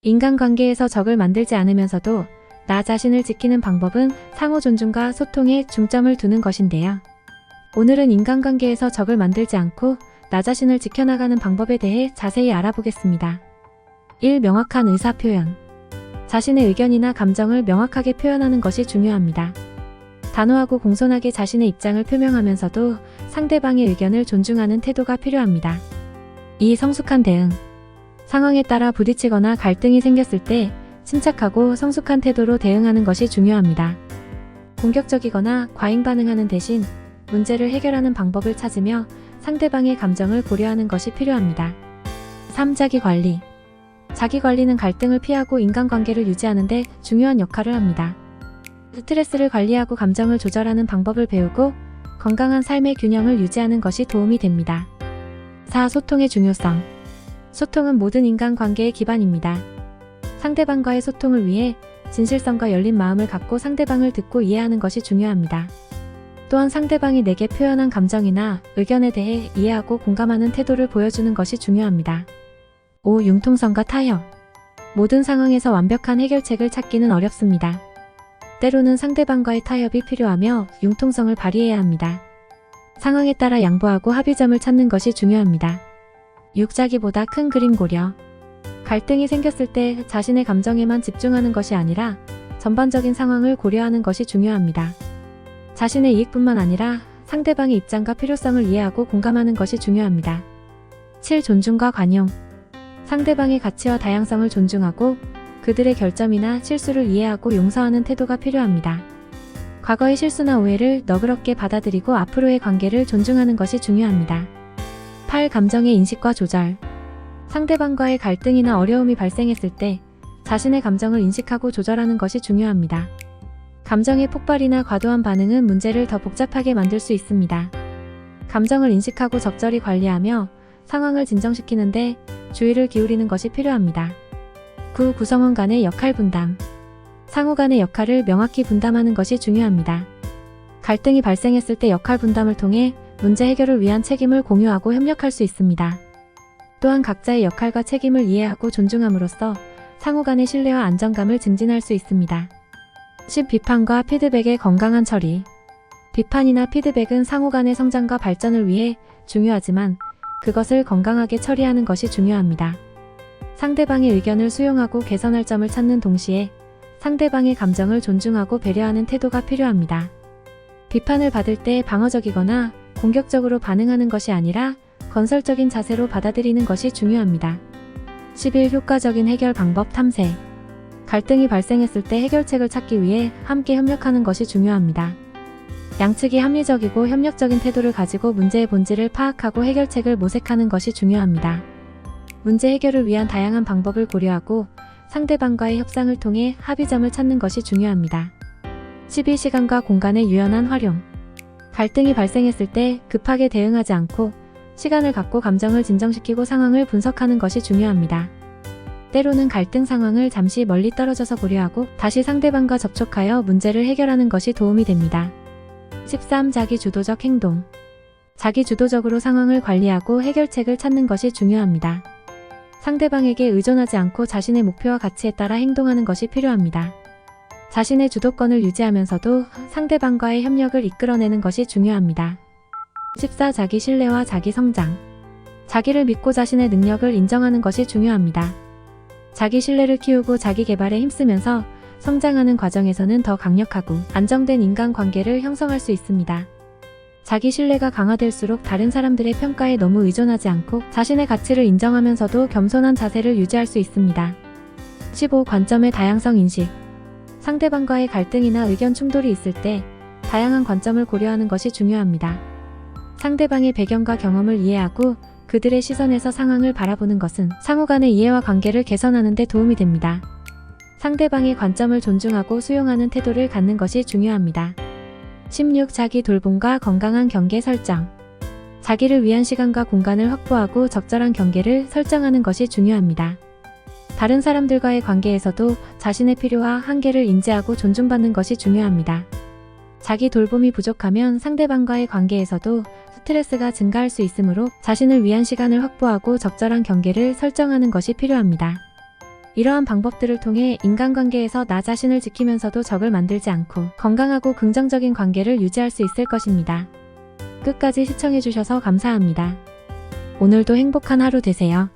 인간관계에서 적을 만들지 않으면서도 나 자신을 지키는 방법은 상호 존중과 소통에 중점을 두는 것인데요. 오늘은 인간관계에서 적을 만들지 않고 나 자신을 지켜나가는 방법에 대해 자세히 알아보겠습니다. 1. 명확한 의사 표현. 자신의 의견이나 감정을 명확하게 표현하는 것이 중요합니다. 단호하고 공손하게 자신의 입장을 표명하면서도 상대방의 의견을 존중하는 태도가 필요합니다. 2. 성숙한 대응. 상황에 따라 부딪히거나 갈등이 생겼을 때 침착하고 성숙한 태도로 대응하는 것이 중요합니다. 공격적이거나 과잉 반응하는 대신 문제를 해결하는 방법을 찾으며 상대방의 감정을 고려하는 것이 필요합니다. 3. 자기관리. 자기관리는 갈등을 피하고 인간관계를 유지하는 데 중요한 역할을 합니다. 스트레스를 관리하고 감정을 조절하는 방법을 배우고 건강한 삶의 균형을 유지하는 것이 도움이 됩니다. 4. 소통의 중요성. 소통은 모든 인간관계의 기반입니다. 상대방과의 소통을 위해 진실성과 열린 마음을 갖고 상대방을 듣고 이해하는 것이 중요합니다. 또한 상대방이 내게 표현한 감정이나 의견에 대해 이해하고 공감하는 태도를 보여주는 것이 중요합니다. 5. 융통성과 타협. 모든 상황에서 완벽한 해결책을 찾기는 어렵습니다. 때로는 상대방과의 타협이 필요하며 융통성을 발휘해야 합니다. 상황에 따라 양보하고 합의점을 찾는 것이 중요합니다. 6. 자기보다 큰 그림 고려. 갈등이 생겼을 때 자신의 감정에만 집중하는 것이 아니라 전반적인 상황을 고려하는 것이 중요합니다. 자신의 이익뿐만 아니라 상대방의 입장과 필요성을 이해하고 공감하는 것이 중요합니다. 7. 존중과 관용. 상대방의 가치와 다양성을 존중하고 그들의 결점이나 실수를 이해하고 용서하는 태도가 필요합니다. 과거의 실수나 오해를 너그럽게 받아들이고 앞으로의 관계를 존중하는 것이 중요합니다. 8. 감정의 인식과 조절. 상대방과의 갈등이나 어려움이 발생했을 때 자신의 감정을 인식하고 조절하는 것이 중요합니다. 감정의 폭발이나 과도한 반응은 문제를 더 복잡하게 만들 수 있습니다. 감정을 인식하고 적절히 관리하며 상황을 진정시키는데 주의를 기울이는 것이 필요합니다. 9. 구성원 간의 역할 분담. 상호 간의 역할을 명확히 분담하는 것이 중요합니다. 갈등이 발생했을 때 역할 분담을 통해 문제 해결을 위한 책임을 공유하고 협력할 수 있습니다. 또한 각자의 역할과 책임을 이해하고 존중함으로써 상호 간의 신뢰와 안정감을 증진할 수 있습니다. 10. 비판과 피드백의 건강한 처리. 비판이나 피드백은 상호 간의 성장과 발전을 위해 중요하지만 그것을 건강하게 처리하는 것이 중요합니다. 상대방의 의견을 수용하고 개선할 점을 찾는 동시에 상대방의 감정을 존중하고 배려하는 태도가 필요합니다. 비판을 받을 때 방어적이거나 공격적으로 반응하는 것이 아니라 건설적인 자세로 받아들이는 것이 중요합니다. 11. 효과적인 해결 방법 탐색. 갈등이 발생했을 때 해결책을 찾기 위해 함께 협력하는 것이 중요합니다. 양측이 합리적이고 협력적인 태도를 가지고 문제의 본질을 파악하고 해결책을 모색하는 것이 중요합니다. 문제 해결을 위한 다양한 방법을 고려하고 상대방과의 협상을 통해 합의점을 찾는 것이 중요합니다. 12. 시간과 공간의 유연한 활용. 갈등이 발생했을 때 급하게 대응하지 않고 시간을 갖고 감정을 진정시키고 상황을 분석하는 것이 중요합니다. 때로는 갈등 상황을 잠시 멀리 떨어져서 고려하고 다시 상대방과 접촉하여 문제를 해결하는 것이 도움이 됩니다. 13. 자기주도적 행동. 자기주도적으로 상황을 관리하고 해결책을 찾는 것이 중요합니다. 상대방에게 의존하지 않고 자신의 목표와 가치에 따라 행동하는 것이 필요합니다. 자신의 주도권을 유지하면서도 상대방과의 협력을 이끌어내는 것이 중요합니다. 14. 자기 신뢰와 자기 성장. 자기를 믿고 자신의 능력을 인정하는 것이 중요합니다. 자기 신뢰를 키우고 자기 개발에 힘쓰면서 성장하는 과정에서는 더 강력하고 안정된 인간관계를 형성할 수 있습니다. 자기 신뢰가 강화될수록 다른 사람들의 평가에 너무 의존하지 않고 자신의 가치를 인정하면서도 겸손한 자세를 유지할 수 있습니다. 15. 관점의 다양성 인식. 상대방과의 갈등이나 의견 충돌이 있을 때 다양한 관점을 고려하는 것이 중요합니다. 상대방의 배경과 경험을 이해하고 그들의 시선에서 상황을 바라보는 것은 상호 간의 이해와 관계를 개선하는 데 도움이 됩니다. 상대방의 관점을 존중하고 수용하는 태도를 갖는 것이 중요합니다. 16. 자기 돌봄과 건강한 경계 설정. 자기를 위한 시간과 공간을 확보하고 적절한 경계를 설정하는 것이 중요합니다. 다른 사람들과의 관계에서도 자신의 필요와 한계를 인지하고 존중받는 것이 중요합니다. 자기 돌봄이 부족하면 상대방과의 관계에서도 스트레스가 증가할 수 있으므로 자신을 위한 시간을 확보하고 적절한 경계를 설정하는 것이 필요합니다. 이러한 방법들을 통해 인간관계에서 나 자신을 지키면서도 적을 만들지 않고 건강하고 긍정적인 관계를 유지할 수 있을 것입니다. 끝까지 시청해주셔서 감사합니다. 오늘도 행복한 하루 되세요.